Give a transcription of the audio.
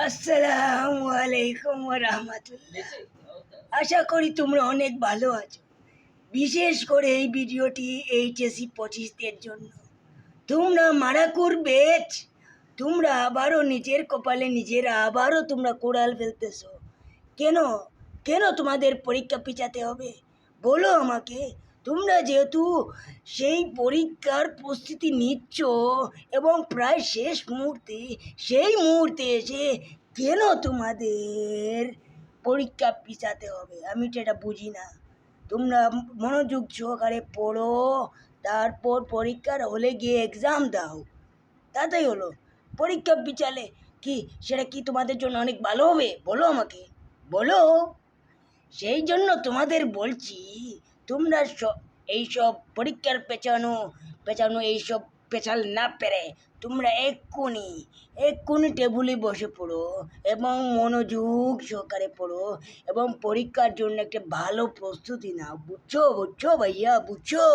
আসসালামু আলাইকুম ওয়া রাহমাতুল্লাহ। আশা করি তোমরা অনেক ভালো আছো। বিশেষ করে এই ভিডিওটি এইচএসসি 25দের জন্য। তোমরা মারাকুর বেচ, তোমরা আবারও নিজের কপালে নিজেরা আবারও তোমরা কোড়াল ফেলতেছো। কেন কেন তোমাদের পরীক্ষা পিছাতে হবে বলো আমাকে। তোমরা যেহেতু সেই পরীক্ষার প্রস্তুতি নিচ্ছ এবং প্রায় শেষ মুহূর্তে, সেই মুহূর্তে এসে কেন তোমাদের পরীক্ষা পিছাতে হবে আমি তো এটা বুঝি না। তোমরা মনোযোগ সহকারে পড়ো, তারপর পরীক্ষার হলে গিয়ে এক্সাম দাও, তাতেই হলো। পরীক্ষা পিছালে কি সেটা কি তোমাদের জন্য অনেক ভালো হবে বলো আমাকে, বলো। সেই জন্য তোমাদের বলছি, তোমরা এইসব পরীক্ষার পেছানো পেছানো এইসব পেছাল না পেরে তোমরা এক্ষুনি টেবিলে বসে পড়ো এবং মনোযোগ সহকারে পড়ো এবং পরীক্ষার জন্য একটা ভালো প্রস্তুতি নাও। বুঝছো বুঝছো ভাইয়া, বুঝছো?